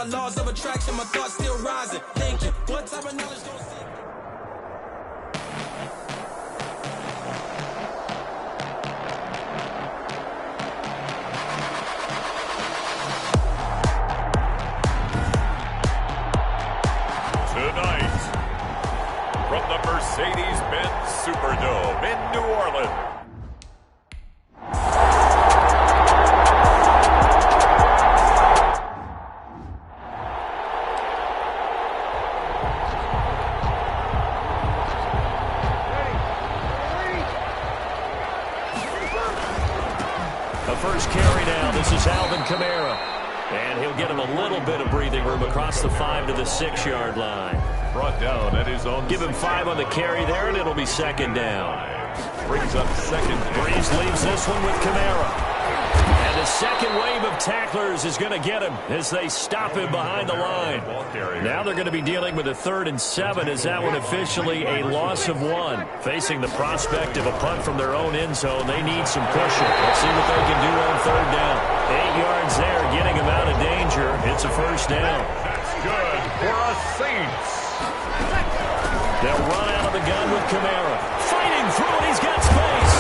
by laws of attraction, my thoughts still rising. Thinking, what type of knowledge don't see? Tonight, from the Mercedes-Benz Superdome in New Orleans. The first carry now. This is Alvin Kamara. And he'll get him a little bit of breathing room across the 5 to the 6-yard line. Brought down at his own. Give him 5 on the carry there, and it'll be second down. Brings up second. Breeze leaves this one with Kamara. And the second wave of tacklers is going to get him as they stop him behind the line. Now they're going to be dealing with a 3rd and 7 as that one officially a loss of 1. Facing the prospect of a punt from their own end zone, they need some pushing. Let's see what they can do on 3rd down. 8 yards there, getting him out of danger. It's a first down. That's good for us Saints. They'll run out of the gun with Kamara. Fighting through it, he's got space.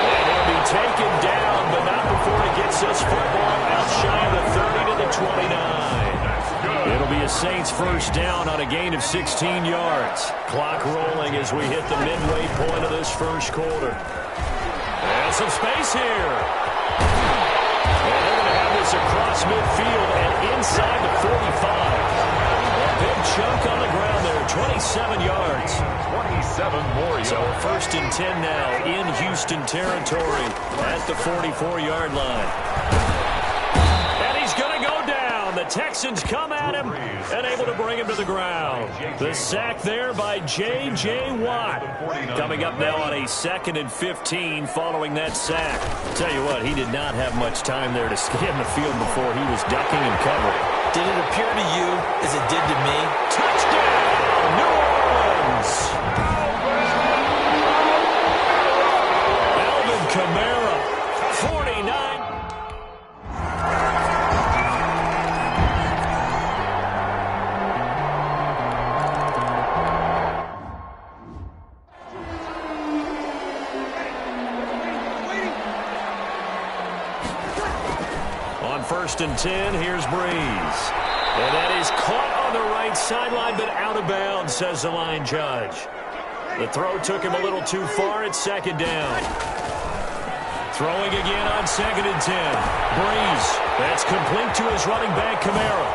And he'll be taken down, but not before he gets this football out shy of the 30 to the 29. It'll be a Saints first down on a gain of 16 yards. Clock rolling as we hit the midway point of this first quarter. And some space here. And they're going to have this across midfield and inside the 45. Big chunk on the ground there, 27 yards. 27 more yards. So first and 10 now in Houston territory at the 44-yard line. And he's going to go down. The Texans come at him and able to bring him to the ground. The sack there by J.J. Watt. Coming up now on a 2nd and 15 following that sack. Tell you what, he did not have much time there to scan the field before he was ducking and covering. Did it appear to you as it did to me? Touchdown, New Orleans! Alvin Kamara, 49. On 1st and 10, here's Breeze. And that is caught on the right sideline, but out of bounds, says the line judge. The throw took him a little too far. It's 2nd down. Throwing again on 2nd and 10. Breeze. That's complete to his running back, Kamara.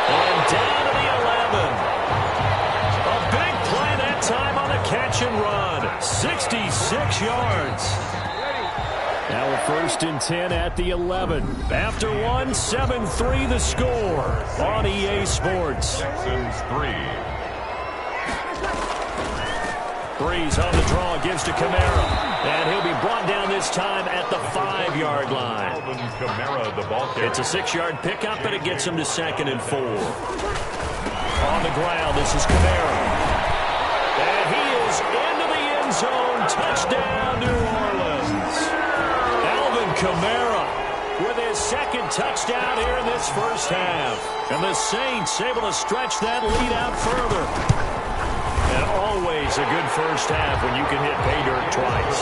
And down to the 11. A big play that time on the catch and run. 66 yards. Now a 1st and 10 at the 11. After 1, 7-3 the score on EA Sports. Texans 3. Breeze on the draw, gives to Kamara. And he'll be brought down this time at the 5-yard line. Alvin Kamara, the ball carrier. It's a 6-yard pickup, and it gets him to 2nd and 4. On the ground, this is Kamara. And he is into the end zone. Touchdown, New Orleans. Alvin Kamara with his 2nd touchdown here in this first half. And the Saints able to stretch that lead out further. And always a good first half when you can hit pay dirt twice.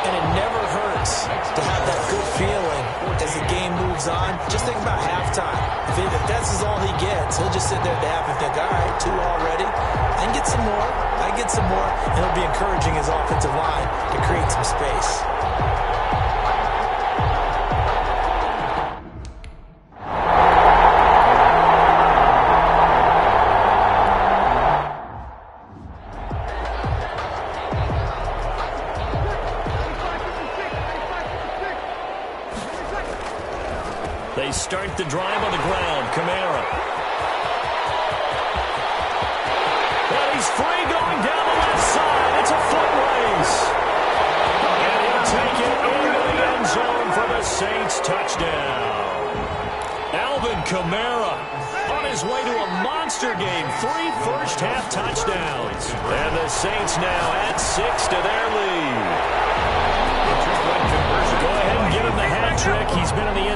And it never hurts to have that good feeling as the game moves on. Just think about halftime. If that's all he gets, he'll just sit there at the half and think, all right, 2 already. I can get some more. I get some more. And he'll be encouraging his offensive line to create some space. They start the drive on the ground. Kamara. And he's free going down the left side. It's a foot race. And he'll take it into the end zone for the Saints touchdown. Alvin Kamara on his way to a monster game. 3 first-half touchdowns. And the Saints now add 6 to their lead. The 2-point conversion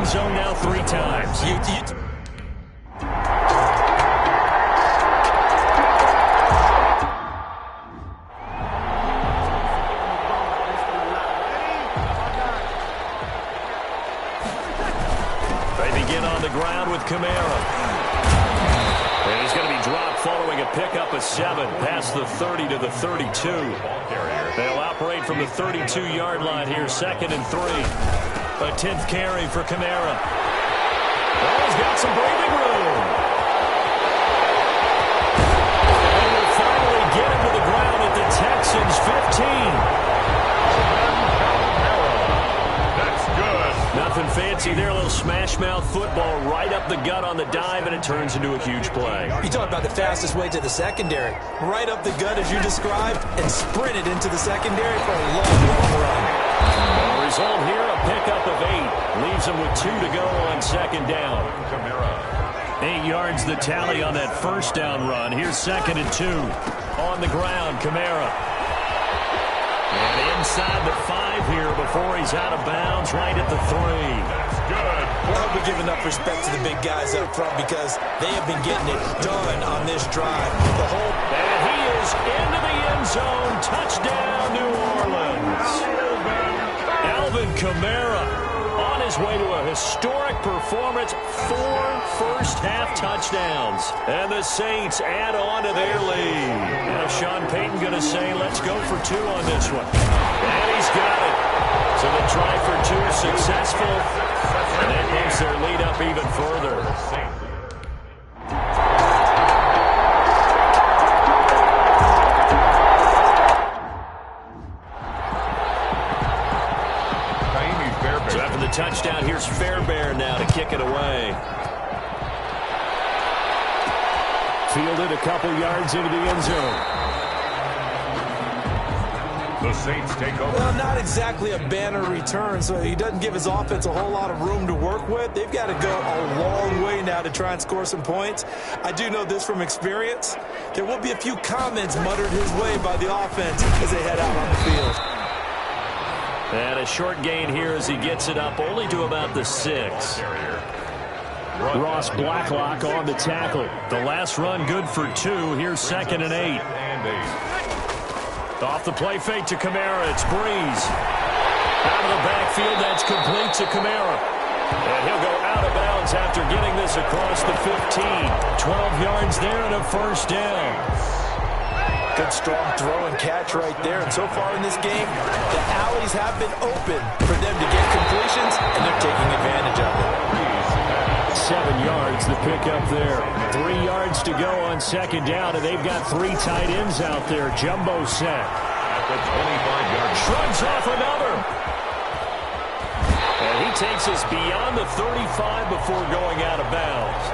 end zone now 3 times. They begin on the ground with Kamara. And he's going to be dropped following a pickup of 7 past the 30 to the 32. They'll operate from the 32-yard line here, 2nd and 3. A 10th carry for Kamara. Oh, he's got some breathing room. And will finally get him to the ground at the Texans' 15. Nothing fancy there, a little smash-mouth football right up the gut on the dive, and it turns into a huge play. You talk about the fastest way to the secondary. Right up the gut, as you described, and sprinted into the secondary for a long, long run. The result here, a pickup of 8. Leaves him with 2 to go on 2nd down. 8 yards the tally on that 1st down run. Here's 2nd and 2. On the ground, Kamara. And inside the 5 here before he's out of bounds, right at the 3. That's good. Well, we're giving up respect to the big guys up front because they have been getting it done on this drive. And he is into the end zone. Touchdown, New Orleans. Alvin Kamara on his way to a historic performance. 4 first-half touchdowns. And the Saints add on to their lead. Now Sean Payton going to say, let's go for 2 on this one. And he's got it. So the try for 2 successful. And that moves their lead up even further. So after the touchdown, here's Fairbairn now to kick it away. Fielded a couple yards into the end zone. The Saints take over. Well, not exactly a banner return, so he doesn't give his offense a whole lot of room to work with. They've got to go a long way now to try and score some points. I do know this from experience. There will be a few comments muttered his way by the offense as they head out on the field. And a short gain here as he gets it up only to about the 6. Ross Blacklock on the tackle. The last run good for 2. Here's 2nd and 8. Off the play fake to Kamara. It's Breeze. Out of the backfield. That's complete to Kamara. And he'll go out of bounds after getting this across the 15. 12 yards there and a 1st down. Good strong throw and catch right there. And so far in this game, the alleys have been open for them to get completions, and they're taking advantage of it. 7 yards the pickup there. 3 yards to go on 2nd down, and they've got 3 tight ends out there. Jumbo set. At the 25-yard. Shrugs off another. And he takes us beyond the 35 before going out of bounds.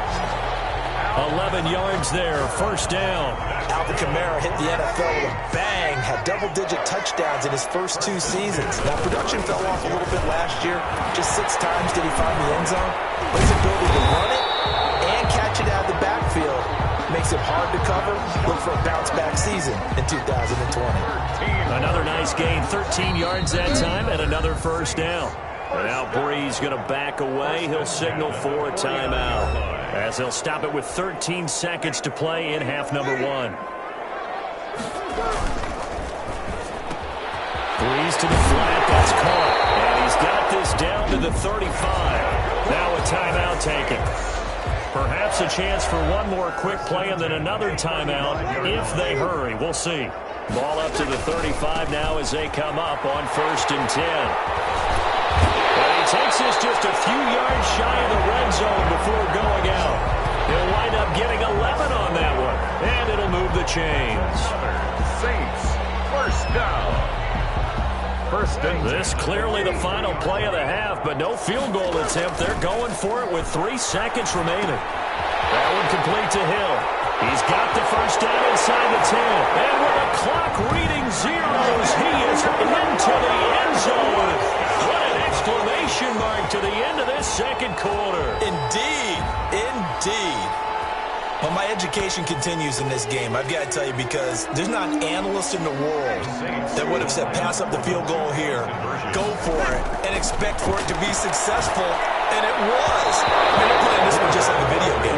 11 yards there. 1st down. Alvin Kamara hit the NFL with a bang, had double-digit touchdowns in his first 2 seasons. Now, production fell off a little bit last year. Just 6 times did he find the end zone. But his ability to run it and catch it out of the backfield makes it hard to cover. Look for a bounce-back season in 2020. Another nice gain, 13 yards that time, and another 1st down. And now Breeze going to back away. He'll signal for a timeout, as he'll stop it with 13 seconds to play in half number 1. Breeze to the flat. That's caught. And he's got this down to the 35. Now a timeout taken. Perhaps a chance for one more quick play and then another timeout if they hurry. We'll see. Ball up to the 35 now as they come up on 1st and 10. And he takes this just a few yards shy of the red zone before going out. He'll wind up getting 11 on that one, and it'll move the chains. Saints, 1st down. 1st and 10. This clearly the final play of the half, but no field goal attempt. They're going for it with 3 seconds remaining. That one complete to Hill. He's got the 1st down inside the 10. And with the clock reading zeros, he is into the end zone. What an exclamation mark to the end of this 2nd quarter. Indeed. Indeed. Well, my education continues in this game, I've got to tell you, because there's not an analyst in the world that would have said pass up the field goal here, go for it, and expect for it to be successful, and it was. I mean, they're playing this one just like a video game.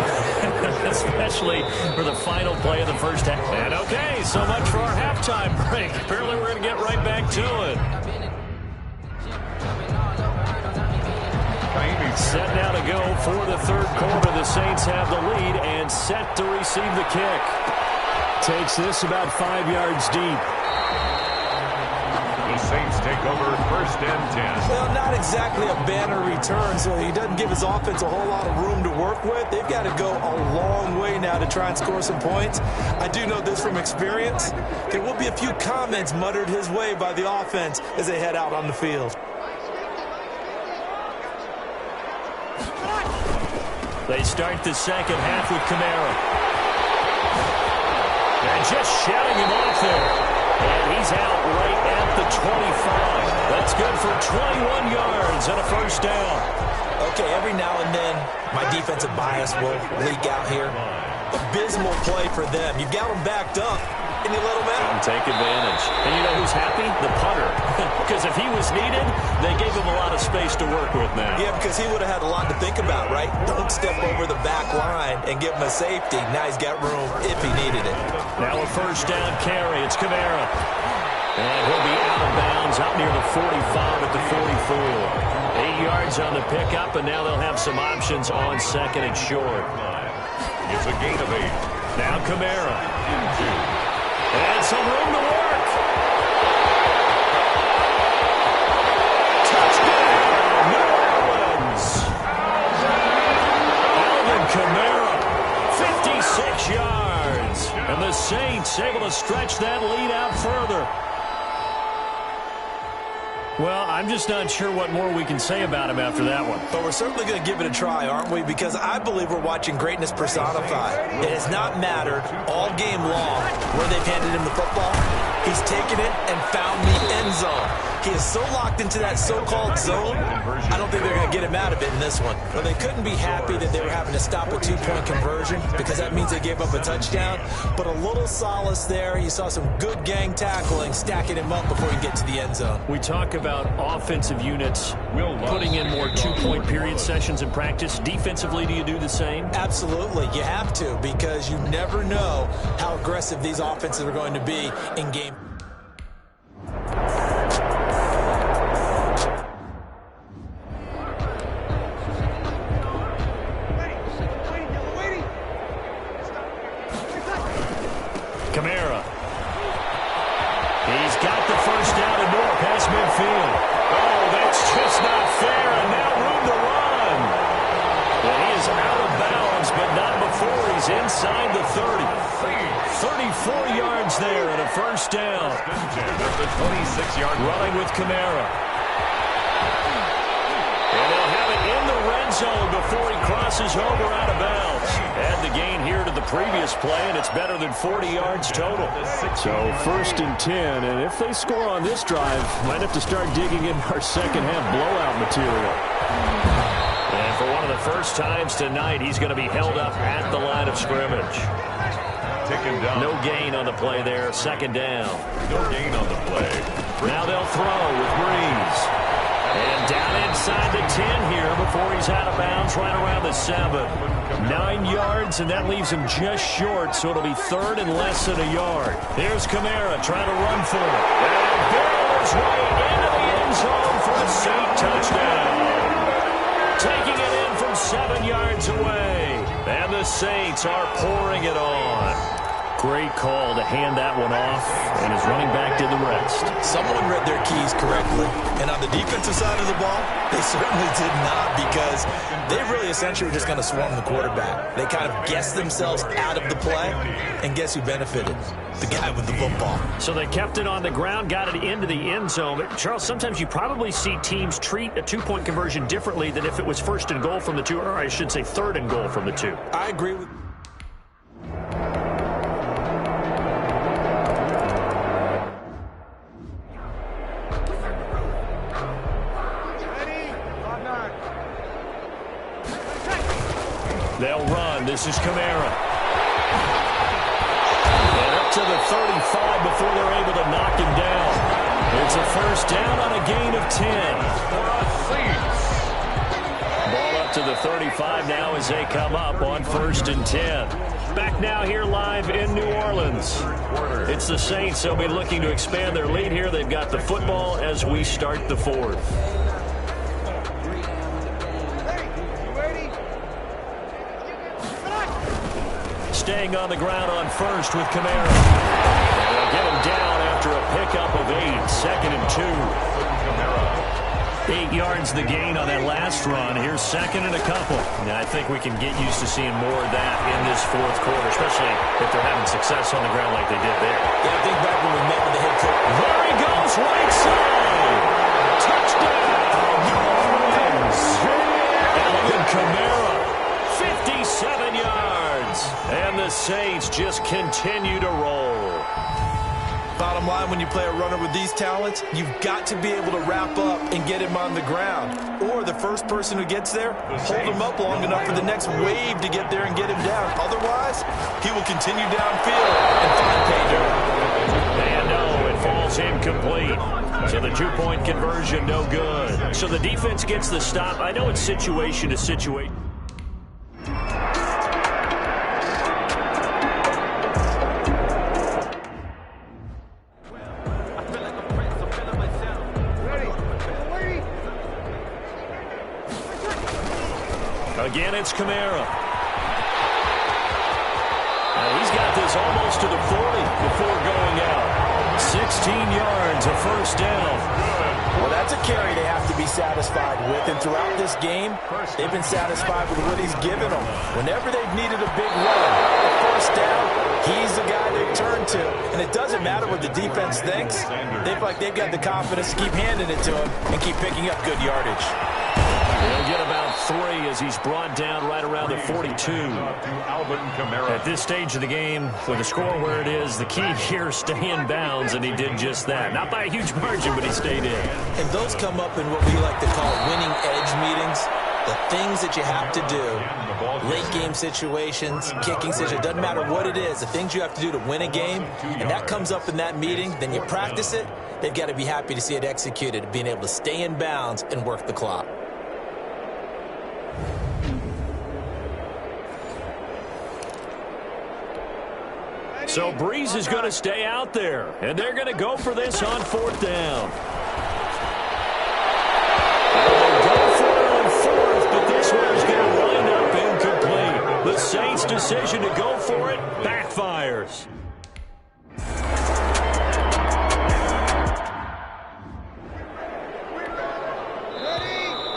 Especially for the final play of the first half. And okay, so much for our halftime break. Apparently we're going to get right back to it. Set now to go for the third quarter. The Saints have the lead and set to receive the kick. Takes this about 5 yards deep. The Saints take over first and 10. Well, not exactly a banner return, so he doesn't give his offense a whole lot of room to work with. They've got to go a long way now to try and score some points. I do know this from experience. There will be a few comments muttered his way by the offense as they head out on the field. They start the second half with Kamara. And just shouting him off there. And he's out right at the 25. That's good for 21 yards and a first down. Okay, every now and then, my defensive bias will leak out here. Abysmal play for them. You've got them backed up, and you let them out. And take advantage. And you know who's happy? The punter. Because if he was needed, they gave him a lot of space to work with now. Yeah, because he would have had a lot to think about, right? Don't step over the back line and give him a safety. Now he's got room if he needed it. Now a first down carry. It's Kamara. And he'll be out of bounds out near the 45 at the 44. 8 yards on the pickup, and now they'll have some options on second and short. It's a gain of 8. Now Kamara. And some room to work. Touchdown, New Orleans. Alvin Kamara, 56 yards. And the Saints able to stretch that lead out further. Well, I'm just not sure what more we can say about him after that one. But we're certainly going to give it a try, aren't we? Because I believe we're watching greatness personified. It has not mattered all game long where they've handed him the football. He's taken it and found the end zone. He is so locked into that so-called zone, I don't think they're going to get him out of it in this one. Well, they couldn't be happy that they were having to stop a two-point conversion because that means they gave up a touchdown. But a little solace there. You saw some good gang tackling, stacking him up before he get to the end zone. We talk about offensive units putting in more two-point period sessions in practice. Defensively, do you do the same? Absolutely. You have to, because you never know how aggressive these offenses are going to be in game. Kamara. He's got the first down and more past midfield. Oh, that's just not fair, and now room to run. Well, he is out of bounds, but not before he's inside the 30. 34 yards there and a first down. That's a 26-yard running with Kamara. And they'll have it in the red zone before he crosses over out of bounds. Add the gain here to the previous play, and it's better than 40 yards total. So first and 10, and if they score on this drive, might have to start digging in our second half blowout material. And for one of the first times tonight, he's going to be held up at the line of scrimmage. Down. No gain on the play there. Second down. No gain on the play. Now they'll throw with Breeze. And down inside the 10 here before he's out of bounds right around the 7. 9 yards, and that leaves him just short, so it'll be third and less than a yard. Here's Kamara trying to run for it. And barrels his way into the end zone for a Saint touchdown. Taking it in from 7 yards away. And the Saints are pouring it on. Great call to hand that one off, and his running back did the rest. Someone read their keys correctly, and on the defensive side of the ball, they certainly did not, because they really essentially were just going to swarm the quarterback. They kind of guessed themselves out of the play, and guess who benefited? The guy with the football. So they kept it on the ground, got it into the end zone. But Charles, sometimes you probably see teams treat a two-point conversion differently than if it was first and goal from the 2, or I should say third and goal from the 2. I agree with They'll run. This is Kamara. And up to the 35 before they're able to knock him down. It's a first down on a gain of 10. Ball up to the 35 now as they come up on 1st and 10. Back now here live in New Orleans. It's the Saints. They'll be looking to expand their lead here. They've got the football as we start the 4th. Staying on the ground on 1st with Kamara. They'll get him down after a pickup of 8. 2nd and 2. 8 yards the gain on that last run. Here's 2nd and a couple. Now, I think we can get used to seeing more of that in this 4th quarter, especially if they're having success on the ground like they did there. Yeah, I think back when we met with the head coach. There he goes, right side. Touchdown, New Orleans. Alvin Kamara, 57 yards. And the Saints just continue to roll. Bottom line, when you play a runner with these talents, you've got to be able to wrap up and get him on the ground. Or the first person who gets there, hold him up long enough for the next wave to get there and get him down. Otherwise, he will continue downfield and find pay dirt. And no, it falls incomplete. So the 2-point conversion, no good. So the defense gets the stop. I know it's situation to situation. Again, it's Kamara. He's got this almost to the 40 before going out. 16 yards, a first down. Well, that's a carry they have to be satisfied with. And throughout this game, they've been satisfied with what he's given them. Whenever they've needed a big run, a first down, he's the guy they turn to. And it doesn't matter what the defense thinks. They feel like they've got the confidence to keep handing it to him and keep picking up good yardage. He'll get about 3 as he's brought down right around the 42. At this stage of the game, with the score where it is, the key here is stay in bounds, and he did just that. Not by a huge margin, but he stayed in. And those come up in what we like to call winning edge meetings. The things that you have to do, late game situations, kicking situations, doesn't matter what it is, the things you have to do to win a game, and that comes up in that meeting, then you practice it, they've got to be happy to see it executed, being able to stay in bounds and work the clock. So Breeze is going to stay out there, and they're going to go for this on 4th down. They'll go for it on 4th, but this one is going to wind up incomplete. The Saints' decision to go for it backfires.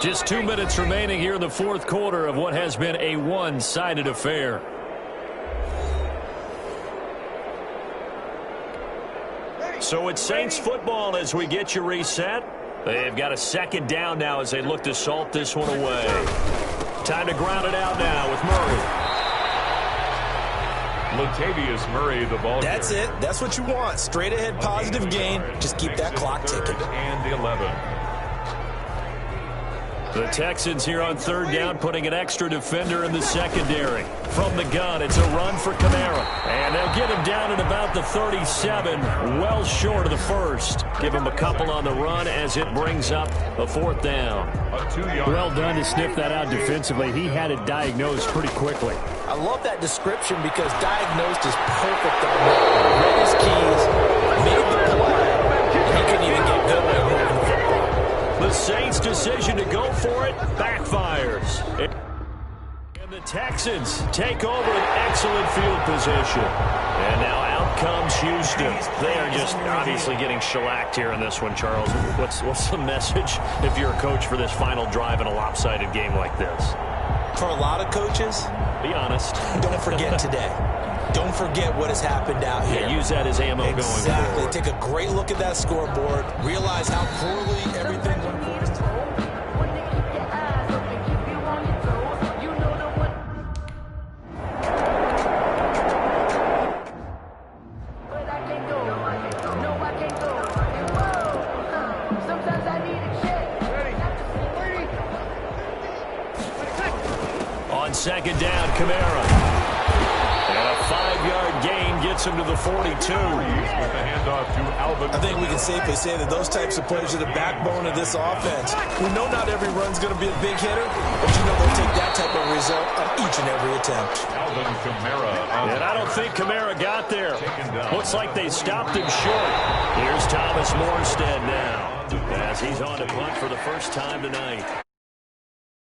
Just 2 minutes remaining here in the 4th quarter of what has been a one-sided affair. So it's Saints football as we get you reset. They've got a 2nd down now as they look to salt this one away. Time to ground it out now with Murray. Latavius Murray, the ball. That's it. That's what you want. Straight ahead, positive gain. Just keep that clock ticking. And 11. The Texans here on 3rd down, putting an extra defender in the secondary. From the gun, it's a run for Kamara. And they'll get him down at about the 37, well short of the 1st. Give him a couple on the run as it brings up a 4th down. Well done to sniff that out defensively. He had it diagnosed pretty quickly. I love that description because diagnosed is perfect on that. Read his keys, made the play, and he couldn't even get going moving the football. The Saints' decision to go for it backfires. And the Texans take over an excellent field position. And now out comes Houston. They are just obviously getting shellacked here in this one, Charles. What's the message if you're a coach for this final drive in a lopsided game like this? For a lot of coaches, be honest. Don't forget today. Don't forget what has happened out here. Yeah, use that as ammo going forward. Exactly. Take a great look at that scoreboard. Realize how poorly everything went for us. On 2nd down, Kamara. And a 5-yard gain gets him to the 42. With the handoff to Alvin. I think we can safely say that those types of plays are the backbone of this offense. We know not every run's going to be a big hitter, but you know they'll take that type of result on each and every attempt. Alvin Kamara. And I don't think Kamara got there. Looks like they stopped him short. Here's Thomas Morstead now, as he's on to punt for the first time tonight.